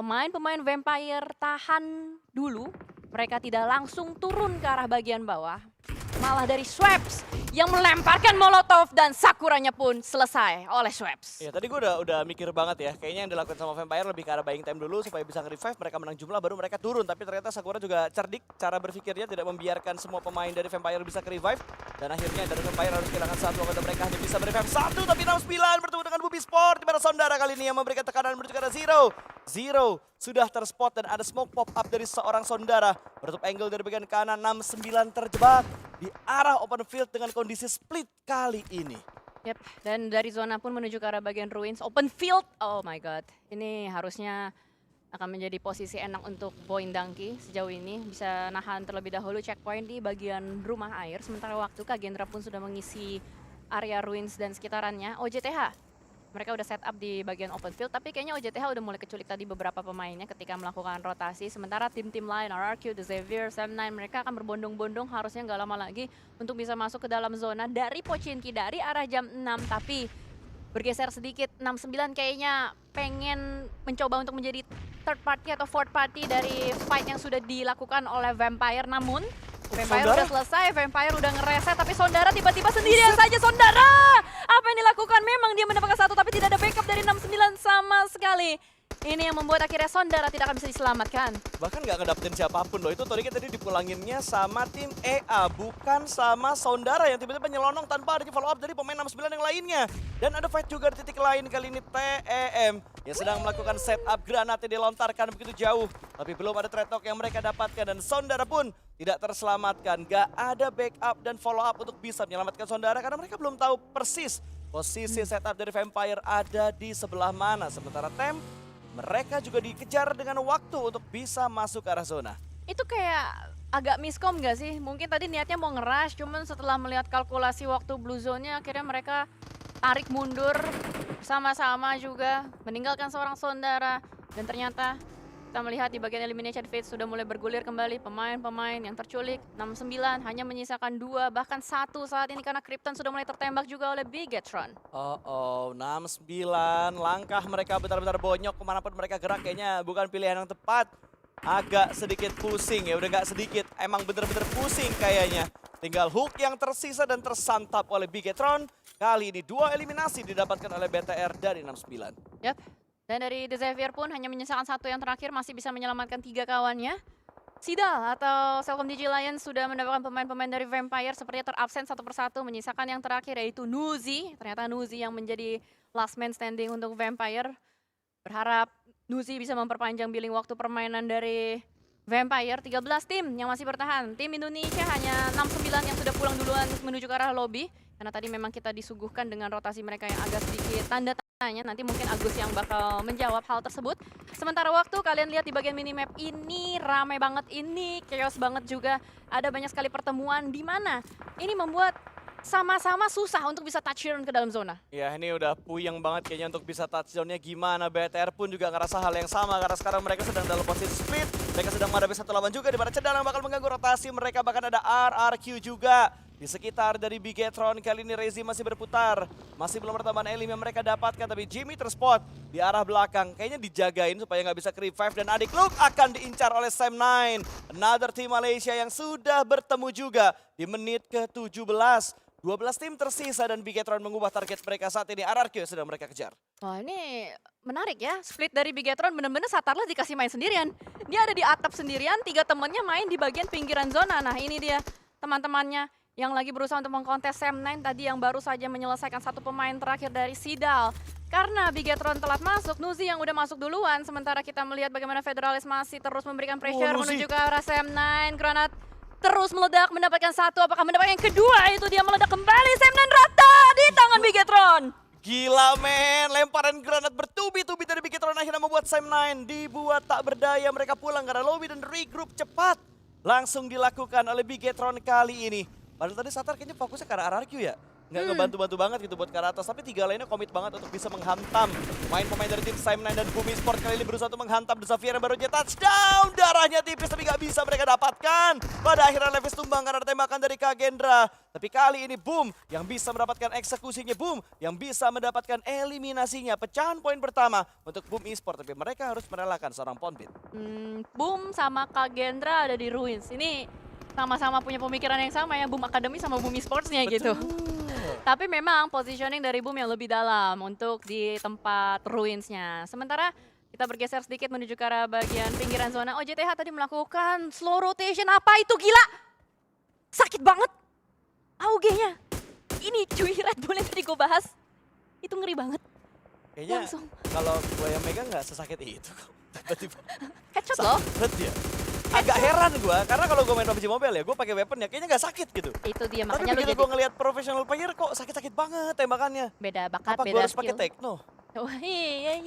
pemain-pemain Vampire tahan dulu. Mereka tidak langsung turun ke arah bagian bawah. Malah dari Schweppes yang melemparkan Molotov dan Sakuranya pun selesai oleh Schweppes. Ya tadi gue udah mikir banget ya, kayaknya yang dilakukan sama Vampire lebih ke arah buying time dulu supaya bisa nge-revive, mereka menang jumlah baru mereka turun. Tapi ternyata Sakura juga cerdik, cara berpikirnya tidak membiarkan semua pemain dari Vampire bisa ke-revive. Dan akhirnya dari Vampire harus kehilangan satu, anggota mereka hanya bisa merevive satu, tapi 69 bertemu dengan Bubi Sport. Dimana Sondara kali ini yang memberikan tekanan menuju ke arah Zero. Zero sudah terspot dan ada smoke pop up dari seorang Sondara. Menutup angle dari bagian kanan, 69 terjebak di arah open field dengan kondisi split kali ini. Yep, dan dari zona pun menuju ke arah bagian ruins. Open field, oh my god. Ini harusnya akan menjadi posisi enak untuk Boin Donkey sejauh ini. Bisa nahan terlebih dahulu checkpoint di bagian rumah air. Sementara waktu Kagendra pun sudah mengisi area ruins dan sekitarannya. OJTH, mereka udah set up di bagian open field. Tapi kayaknya OJTH udah mulai keculik tadi beberapa pemainnya ketika melakukan rotasi. Sementara tim-tim lain, RRQ, The Xavier, Sam9, mereka akan berbondong-bondong harusnya nggak lama lagi untuk bisa masuk ke dalam zona dari Pochinki dari arah jam 6. Tapi bergeser sedikit, 69 kayaknya pengen mencoba untuk menjadi third party atau fourth party dari fight yang sudah dilakukan oleh Vampire. Namun Vampire Sondara? udah selesai, Vampire udah ngereset, tapi Sondara tiba-tiba sendirian saja. Sondara! Apa yang dilakukan? Memang dia mendapatkan satu, tapi tidak ada backup dari 69 sama sekali. Ini yang membuat akhirnya Sondara tidak akan bisa diselamatkan. Bahkan nggak ngedapetin siapapun loh. Itu tadi dipulanginnya sama tim EA, bukan sama Sondara yang tiba-tiba nyelonong tanpa ada follow up dari pemain 69 yang lainnya. Dan ada fight juga di titik lain, kali ini TEM yang sedang melakukan setup granat yang dilontarkan begitu jauh. Tapi belum ada trade talk yang mereka dapatkan dan Sondara pun tidak terselamatkan. Gak ada backup dan follow up untuk bisa menyelamatkan Sondara karena mereka belum tahu persis posisi setup dari Vampire ada di sebelah mana. Sementara TEM, mereka juga dikejar dengan waktu untuk bisa masuk ke arah zona. Itu kayak agak miskom gak sih? Mungkin tadi niatnya mau nge-rush, cuman setelah melihat kalkulasi waktu blue zone-nya akhirnya mereka tarik mundur sama-sama juga, meninggalkan seorang Sondara. Dan ternyata kita melihat di bagian elimination phase sudah mulai bergulir kembali pemain-pemain yang terculik. 69 hanya menyisakan 2, bahkan 1 saat ini karena Krypton sudah mulai tertembak juga oleh Bigetron. 69, langkah mereka benar-benar bonyok kemanapun mereka gerak kayaknya bukan pilihan yang tepat. Agak sedikit pusing ya, udah gak sedikit, emang bener-bener pusing kayaknya. Tinggal hook yang tersisa dan tersantap oleh Bigetron. Kali ini 2 eliminasi didapatkan oleh BTR dari 69. Yap. Dan dari The Xavier pun hanya menyisakan 1 yang terakhir, masih bisa menyelamatkan 3 kawannya. Sidal atau Selcom DJ Lions sudah mendapatkan pemain-pemain dari Vampire sepertinya terabsen satu persatu, menyisakan yang terakhir yaitu Nuzi. Ternyata Nuzi yang menjadi last man standing untuk Vampire. Berharap Nuzi bisa memperpanjang billing waktu permainan dari Vampire. 13 tim yang masih bertahan. Tim Indonesia hanya 69 yang sudah pulang duluan menuju ke arah lobby. Karena tadi memang kita disuguhkan dengan rotasi mereka yang agak sedikit tanda tanya. Nanti mungkin Agus yang bakal menjawab hal tersebut. Sementara waktu kalian lihat di bagian minimap ini ramai banget, ini chaos banget juga. Ada banyak sekali pertemuan di mana ini membuat sama-sama susah untuk bisa touchdown ke dalam zona. Ya ini udah puyeng banget kayaknya untuk bisa touchdownnya gimana. BTR pun juga ngerasa hal yang sama karena sekarang mereka sedang dalam posisi split. Mereka sedang menghadapi satu lawan juga di mana Cedana bakal mengganggu rotasi mereka. Bahkan ada RRQ juga di sekitar dari Bigetron. Kali ini Rezi masih berputar. Masih belum bertambahan elim yang mereka dapatkan. Tapi Jimmy terspot di arah belakang. Kayaknya dijagain supaya nggak bisa ke-revive. Dan Adik Luke akan diincar oleh Sam9. Another team Malaysia yang sudah bertemu juga di menit ke-17. 12 tim tersisa dan Bigetron mengubah target mereka saat ini. RRQ yang sedang mereka kejar. Wah ini menarik ya, split dari Bigetron bener-bener Satarlah dikasih main sendirian. Dia ada di atap sendirian, 3 temennya main di bagian pinggiran zona. Nah ini dia teman-temannya yang lagi berusaha untuk mengkontes Sam9 tadi yang baru saja menyelesaikan 1 pemain terakhir dari Sidal. Karena Bigetron telat masuk, Nuzi yang udah masuk duluan. Sementara kita melihat bagaimana Federalis masih terus memberikan pressure menuju ke arah Sam9. Granat terus meledak, mendapatkan 1, apakah mendapatkan yang kedua? Itu dia meledak kembali, Sam9 rata di tangan Bigetron. Gila men, lemparan granat bertubi-tubi dari Bigetron akhirnya membuat Sam9 dibuat tak berdaya. Mereka pulang karena lobby dan regroup cepat langsung dilakukan oleh Bigetron kali ini. Padahal tadi Satar kayaknya fokusnya ke arah RRQ ya. nggak ngebantu-bantu banget gitu buat Karatas. Tapi tiga lainnya komit banget untuk bisa menghantam pemain-pemain dari tim Simon dan Bumi Sport. Kali ini berusaha untuk menghantam The Xavier yang baru aja touchdown. Darahnya tipis tapi nggak bisa mereka dapatkan. Pada akhirnya Levis tumbang karena ada tembakan dari Kagendra. Tapi kali ini Boom yang bisa mendapatkan eksekusinya. Boom yang bisa mendapatkan eliminasinya. Pecahan poin pertama untuk Boom Esport. Tapi mereka harus merelakan seorang Ponbit. Boom sama Kagendra ada di Ruins. Ini sama-sama punya pemikiran yang sama ya, Boom Academy sama Boom Esports-nya gitu. Tapi memang positioning dari Boom yang lebih dalam untuk di tempat Ruins-nya. Sementara kita bergeser sedikit menuju ke arah bagian pinggiran zona. OJTH tadi melakukan slow rotation. Apa itu, gila? Sakit banget. AUG-nya. Ini cuy, Red Bull yang tadi gue bahas. Itu ngeri banget. Kayaknya Langsung. kalau gue yang megang nggak sesakit itu. Tiba-tiba Headshot loh. sakit dia. Agak heran gue, karena kalau gue main PUBG Mobile ya, gue pakai weapon ya kayaknya nggak sakit gitu. Itu dia, Tapi makanya lu begitu jadi gue ngelihat professional player kok sakit-sakit banget tembakannya. beda bakat, Apa gue beda harus pakai skill. techno? Oh, iya.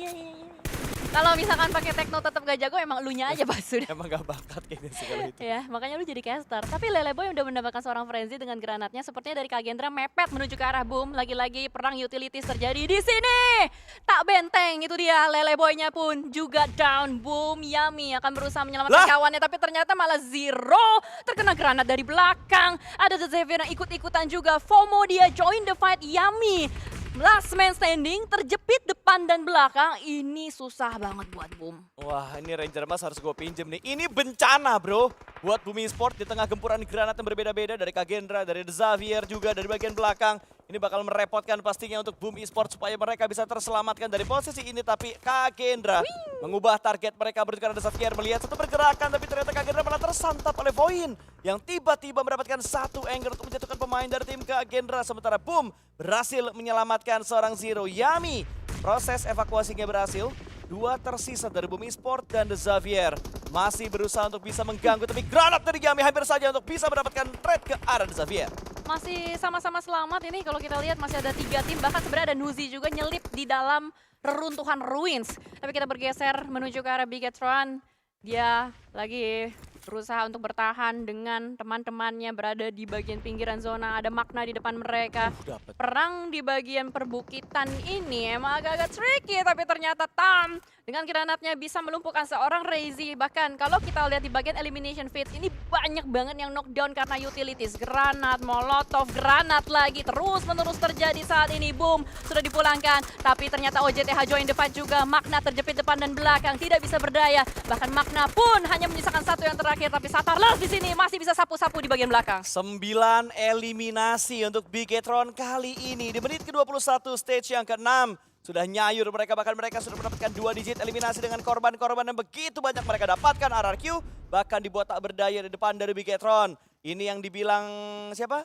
Kalau misalkan pakai tekno tetap gak jago, emang elunya aja pas sudah. Emang gak bakat kayaknya sih kalau itu. Ya, makanya lu jadi caster. Tapi Leleboy udah mendapatkan seorang frenzy dengan granatnya. Sepertinya dari Kagendra mepet menuju ke arah Boom. Lagi-lagi perang utilities terjadi di sini. Tak benteng, itu dia. Leleboynya pun juga down. Boom, Yami akan berusaha menyelamatkan kawannya. Tapi ternyata malah Zero terkena granat dari belakang. Ada The Xavier yang ikut-ikutan juga. FOMO dia join the fight. Yami last man standing, terjepit depan dan belakang. Ini susah banget buat Boom. Wah, ini Ranger Mas harus gue pinjem nih. Ini bencana bro buat Bumi Sport di tengah gempuran granat yang berbeda-beda dari Kagendra, dari The Xavier juga dari bagian belakang. Ini bakal merepotkan pastinya untuk Bumi Sport supaya mereka bisa terselamatkan dari posisi ini. Tapi Kagendra mengubah target mereka menuju ke arah The Xavier, melihat satu pergerakan. Tapi ternyata Kagendra malah tersantap oleh Voin yang tiba-tiba mendapatkan satu angle untuk menjatuhkan pemain dari tim Kagendra. Sementara Boom berhasil menyelamatkan seorang Zero. Yami, proses evakuasinya berhasil. Dua tersisa dari Bumi Sport dan The Xavier masih berusaha untuk bisa mengganggu, tapi granat dari Yami hampir saja untuk bisa mendapatkan trade ke arah The Xavier. Masih sama-sama selamat ini, kalau kita lihat masih ada 3 tim, bahkan sebenarnya ada Nuzi juga nyelip di dalam reruntuhan Ruins. Tapi kita bergeser menuju ke arah Bigetron. Dia lagi berusaha untuk bertahan dengan teman-temannya berada di bagian pinggiran zona. Ada Makna di depan mereka. Dapet. Perang di bagian perbukitan ini emang agak-agak tricky, tapi ternyata Tam dengan granatnya bisa melumpuhkan seorang Reizi. Bahkan kalau kita lihat di bagian elimination phase ini banyak banget yang knockdown karena utilities. Granat, molotov, granat lagi terus-menerus terjadi saat ini. Boom, sudah dipulangkan. Tapi ternyata OJTH join the fight juga. Makna terjepit depan dan belakang, tidak bisa berdaya. Bahkan Makna pun hanya menyisakan satu yang terakhir. Tapi Satarlas di sini masih bisa sapu-sapu di bagian belakang. 9 eliminasi untuk Bigetron kali ini. Di menit ke-21 stage yang ke-6. Sudah nyayur mereka, bahkan mereka sudah mendapatkan 2 digit eliminasi dengan korban-korban yang begitu banyak mereka dapatkan. RRQ bahkan dibuat tak berdaya di depan dari Bigetron. Ini yang dibilang siapa?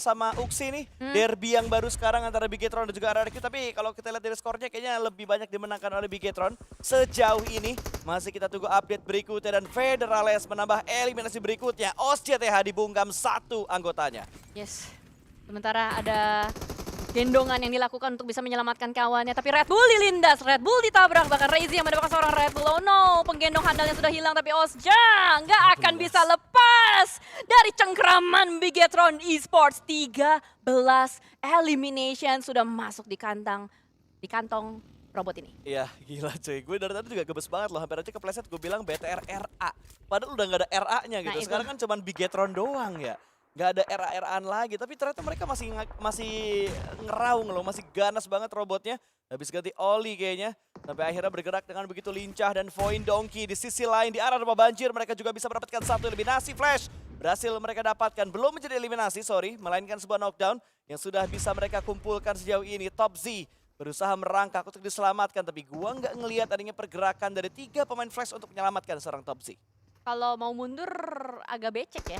Sama Uksi nih. Derby yang baru sekarang antara Bigetron dan juga RRQ. Tapi kalau kita lihat dari skornya kayaknya lebih banyak dimenangkan oleh Bigetron. Sejauh ini masih kita tunggu update berikutnya. Dan Federales menambah eliminasi berikutnya. OSJTH dibungkam 1 anggotanya. Yes. Sementara ada gendongan yang dilakukan untuk bisa menyelamatkan kawannya. Tapi Red Bull dilindas, Red Bull ditabrak. Bahkan Reizi yang mendapatkan seorang Red Bull. Oh no, penggendong handalnya sudah hilang. Tapi Osja nggak akan bisa lepas dari cengkraman Bigetron Esports. 13 elimination sudah masuk di kantong robot ini. Iya, gila cuy. Gue dari tadi juga gebes banget loh. Hampir aja kepleset gue bilang BTR RA. Padahal udah nggak ada RA-nya gitu. Nah, itu. Sekarang kan cuman Bigetron doang ya. Nggak ada RA-RAan lagi. Tapi ternyata mereka masih ngeraung loh. Masih ganas banget robotnya. Habis ganti Oli kayaknya. Sampai akhirnya bergerak dengan begitu lincah. Dan Voin Donkey di sisi lain di arah rumah banjir. Mereka juga bisa mendapatkan satu eliminasi. Flash berhasil mereka dapatkan. Belum menjadi eliminasi, sorry. Melainkan sebuah knockdown yang sudah bisa mereka kumpulkan sejauh ini. Top Z berusaha merangkak untuk diselamatkan. Tapi gua nggak ngelihat adanya pergerakan dari 3 pemain Flash untuk menyelamatkan seorang Top Z. Kalau mau mundur agak becek ya.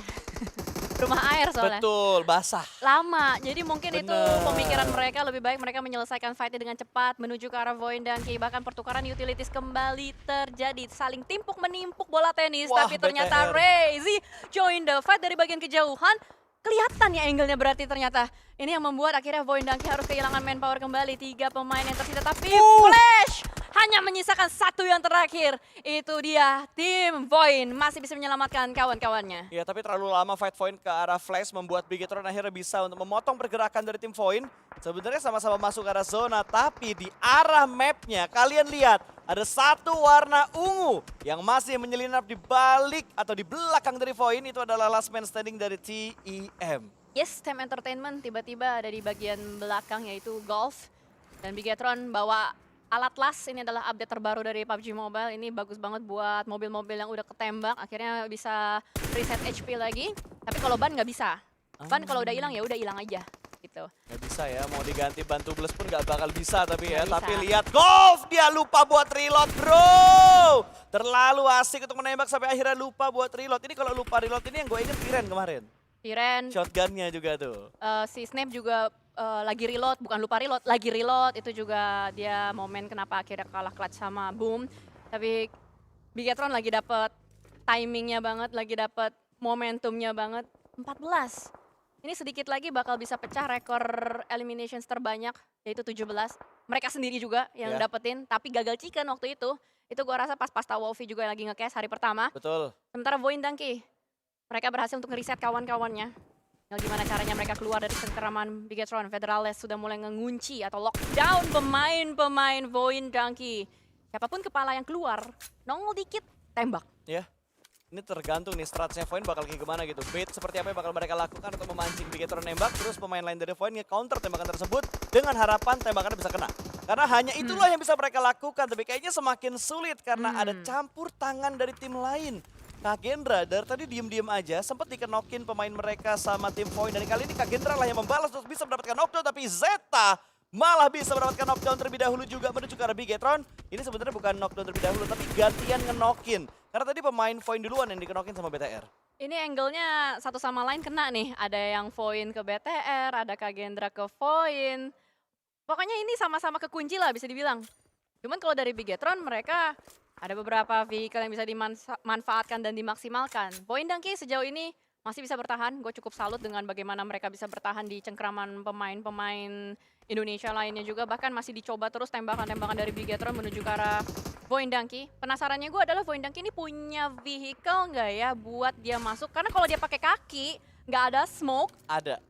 Rumah air soalnya. Betul, basah. Lama, jadi mungkin itu Bener. pemikiran mereka, lebih baik mereka menyelesaikan fight-nya dengan cepat menuju ke arah Voin dan Ki. Bahkan pertukaran utilities kembali terjadi, saling timpuk menimpuk bola tenis. Wah, Tapi ternyata BTR. Reizi join the fight dari bagian kejauhan. Kelihatan ya angle-nya berarti ternyata. Ini yang membuat akhirnya Voin dan Ki harus kehilangan manpower kembali. 3 pemain yang tersisa, tapi Flash hanya menyisakan satu yang terakhir. Itu dia tim Void masih bisa menyelamatkan kawan-kawannya. Ya, tapi terlalu lama fight point ke arah Flash membuat Bigetron akhirnya bisa untuk memotong pergerakan dari tim Void. Sebenarnya sama-sama masuk ke arah zona, tapi di arah mapnya kalian lihat ada satu warna ungu yang masih menyelinap di balik atau di belakang dari Void. Itu adalah last man standing dari TEM. Yes, Team Entertainment tiba-tiba ada di bagian belakang yaitu Golf. Dan Bigetron bawa alat las, ini adalah update terbaru dari PUBG Mobile. Ini bagus banget buat mobil-mobil yang udah ketembak, akhirnya bisa reset HP lagi. Tapi kalau ban nggak bisa. Ban kalau udah hilang ya udah hilang aja gitu. Nggak bisa ya, mau diganti ban tubeless pun nggak bakal bisa tapi ya. Nggak Tapi bisa. lihat Golf, dia lupa buat reload bro. Terlalu asik untuk menembak sampai akhirnya lupa buat reload. Ini kalau lupa reload ini yang gue inget Tiren kemarin. Tiren, Shotgunnya juga tuh. si Snap juga lagi reload, bukan lupa reload, lagi reload. Itu juga dia momen kenapa akhirnya kalah clutch sama Boom. Tapi Bigetron lagi dapet timingnya banget, lagi dapet momentumnya banget. 14. Ini sedikit lagi bakal bisa pecah rekor eliminations terbanyak, yaitu 17. Mereka sendiri juga yang Ya. dapetin, tapi gagal chicken waktu itu. Itu gua rasa pas Pasta Wolfie juga lagi nge-cash hari pertama. Betul. Sementara Void Donkey, mereka berhasil untuk ngereset kawan-kawannya. Tinggal gimana caranya mereka keluar dari cengkeraman Bigetron. Federales sudah mulai ngunci atau lockdown pemain-pemain Void Donkey. Siapapun kepala yang keluar, nongol dikit, tembak. Ya. Ini tergantung nih strateginya Void bakal kayak gimana gitu. Bait seperti apa yang bakal mereka lakukan untuk memancing Bigetron nembak. Terus pemain lain dari Void nge-counter tembakan tersebut dengan harapan tembakannya bisa kena. Karena hanya itulah yang bisa mereka lakukan. Tapi kayaknya semakin sulit karena ada campur tangan dari tim lain. Kagendra dari tadi diem-diem aja sempat dikenokin pemain mereka sama tim Void. Dan kali ini Kagendra lah yang membalas untuk bisa mendapatkan knockdown. Tapi Zeta malah bisa mendapatkan knockdown terlebih dahulu juga menuju ke arah Bigetron. Ini sebenarnya bukan knockdown terlebih dahulu tapi gantian ngenokin. Karena tadi pemain Void duluan yang dikenokin sama BTR. Ini angle-nya satu sama lain kena nih. Ada yang Void ke BTR, ada Kagendra ke Void. Pokoknya ini sama-sama kekunci lah bisa dibilang. Cuman kalau dari Bigetron mereka ada beberapa vehicle yang bisa dimanfaatkan dan dimaksimalkan. Void Donkey sejauh ini masih bisa bertahan. Gue cukup salut dengan bagaimana mereka bisa bertahan di cengkraman pemain-pemain Indonesia lainnya juga. Bahkan masih dicoba terus tembakan-tembakan dari Bigetron menuju ke arah Void Donkey. Penasarannya gue adalah Void Donkey ini punya vehicle nggak ya buat dia masuk? Karena kalau dia pakai kaki, nggak ada smoke. Ada.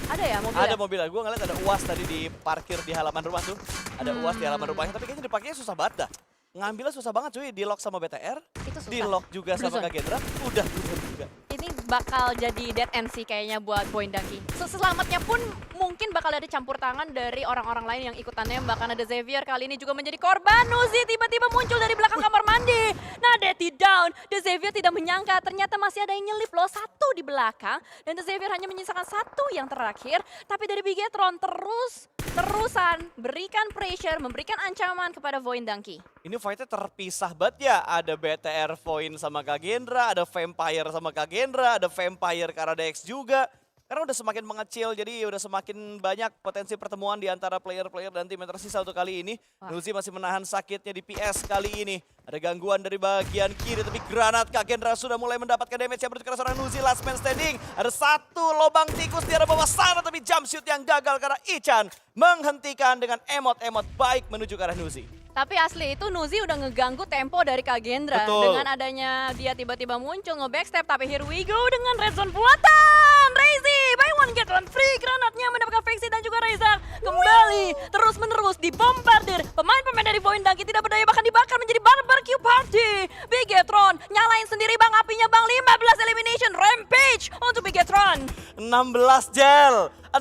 Ada ya mobilnya? Ada mobil. Gue ngeliat ada UAS tadi di parkir di halaman rumah tuh. Ada UAS di halaman rumahnya tapi kayaknya dipakainya susah banget dah. Ngambilnya susah banget cuy, di lock sama BTR, Itu susah. di lock juga sama Blue zone. Kagendra, udah blue juga. Ini bakal jadi dead end sih kayaknya buat Void Donkey. Selamatnya pun mungkin bakal ada campur tangan dari orang-orang lain yang ikutan nembak. Bahkan ada Xavier kali ini juga menjadi korban. Nuzi tiba-tiba muncul dari belakang kamar mandi. Nah, Daddy down. The Xavier tidak menyangka ternyata masih ada yang nyelip loh. Satu di belakang. Dan The Xavier hanya menyisakan satu yang terakhir. Tapi dari Bigetron terusan berikan pressure, memberikan ancaman kepada Void Donkey. Ini fightnya terpisah banget ya. Ada BTR Void sama Kagendra, ada Vampire sama Kagendra, ada Vampire ke arah DX juga. Karena udah semakin mengecil, jadi udah semakin banyak potensi pertemuan di antara player-player dan tim yang tersisa untuk kali ini. Wah. Nuzi masih menahan sakitnya di PS kali ini. Ada gangguan dari bagian kiri, tapi granat Kagendra sudah mulai mendapatkan damage yang menuju ke arah seorang Nuzi, last man standing. Ada satu lubang tikus di arah bawah sana, tapi jump shoot yang gagal karena Ichan menghentikan dengan emot-emot baik menuju ke arah Nuzi. Tapi asli itu Nuzi udah ngeganggu tempo dari Kagendra. Betul. Dengan adanya dia tiba-tiba muncul nge-backstep. Tapi here we go dengan red zone buatan. Razy, buy one get one free. Granatnya mendapatkan Vexi dan juga Reza. Kembali terus-menerus dibombardir. Pemain-pemain dari Void Donkey tidak berdaya bahkan dibakar menjadi barbecue party. Bigetron nyalain sendiri bang apinya bang. 15 elimination rampage untuk Bigetron. 16 gel, 16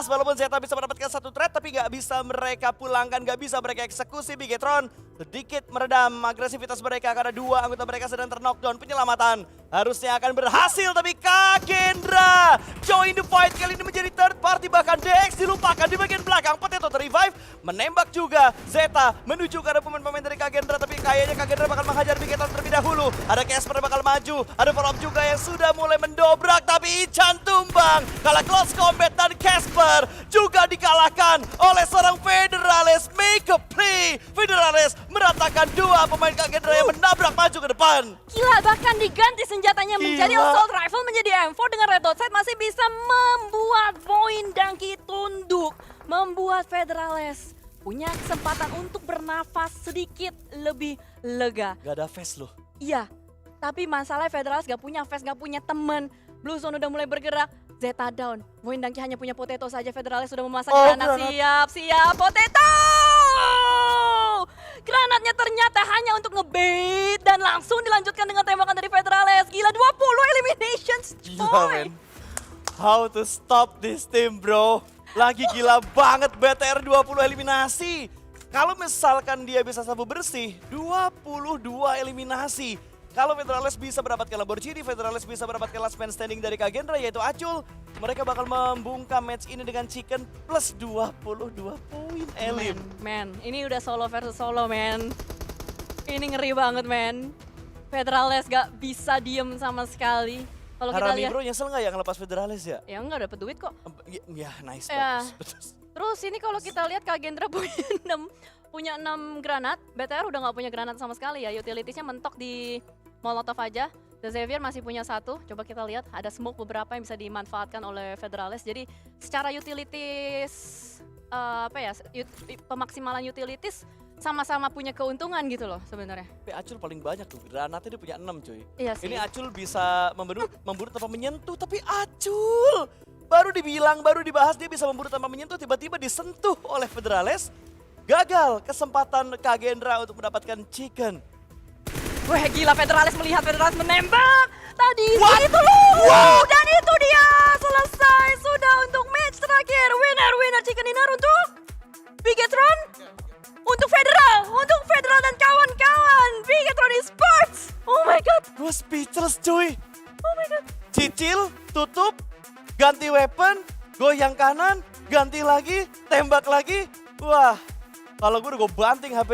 walaupun Zeta bisa mendapatkan satu trade tapi nggak bisa mereka pulangkan, nggak bisa mereka eksekusi. Bigetron sedikit meredam agresivitas mereka karena dua anggota mereka sedang terknockdown. Penyelamatan harusnya akan berhasil tapi Kagendra join the fight kali ini menjadi third party, bahkan DX dilupakan di bagian belakang. Potato terrevive, menembak juga Zeta menuju ke arah pemain-pemain dari Kagendra tapi kayaknya Kagendra bakal menghajar Bigetron terlebih dahulu. Ada Casper yang bakal maju, ada follow up juga yang sudah mulai mendobrak tapi Ichan tumbang. Kalah close combat dan Casper juga dikalahkan oleh seorang Federales. Make a play, Federales meratakan dua pemain Kagendra yang menabrak maju ke depan. Gila, bahkan diganti senjatanya menjadi Gila. assault rifle, menjadi M4 dengan red dot sight masih bisa membuat Void Donkey tunduk. Membuat Federales punya kesempatan untuk bernafas sedikit lebih lega. Gak ada face loh. Iya, tapi masalahnya Federalis gak punya face, gak punya temen. Blue Zone udah mulai bergerak, Zeta down. Void Dangki hanya punya Potato saja, Federalis sudah memasang granat. Siap, Potato! Granatnya ternyata hanya untuk ngebait dan langsung dilanjutkan dengan tembakan dari Federalis. Gila, 20 eliminations, Gila coy! men. How to stop this team bro. Lagi gila banget BTR 20 eliminasi. Kalau misalkan dia bisa sabu bersih, 22 eliminasi. Kalau Federalis bisa mendapatkan Lamborghini, Federalis bisa mendapatkan last man standing dari Kagendra yaitu Acul. Mereka bakal membungkam match ini dengan Chicken plus 22 poin elim. Man, ini udah solo versus solo, man. Ini ngeri banget, man. Federalis gak bisa diem sama sekali. Kalau kita Harami lihat, bro nyesel nggak ya ngelepas Federalis ya? ya enggak dapet duit kok. Ya nice, Ya. bagus. Terus ini kalau kita lihat Kagendra punya 6 granat, BTR udah nggak punya granat sama sekali ya. Utilitiesnya mentok di Molotov aja. The Xavier masih punya 1. Coba kita lihat ada smoke beberapa yang bisa dimanfaatkan oleh Federalis. Jadi secara utilities pemaksimalan utilities sama-sama punya keuntungan gitu loh sebenarnya. Tapi Acul paling banyak tuh, granatnya dia punya 6 cuy. Iya sih. Ini Acul bisa memburu tanpa menyentuh, tapi Acul baru dibahas dia bisa memburu tanpa menyentuh, tiba-tiba disentuh oleh Federalis. Gagal kesempatan Kagendra untuk mendapatkan Chicken. Wah gila, Federalis melihat Federalis menembak. Tadi What? itu loh. What? Dan itu dia selesai sudah untuk match terakhir. Winner Chicken Dinner untuk Bigetron. Untuk Federal dan kawan-kawan. Bigetron Esports. Oh my god. Gue speechless cuy. Oh my god. Cicil, tutup, ganti weapon, goyang kanan, ganti lagi, tembak lagi. Wah, kalau gue udah gue banting HP.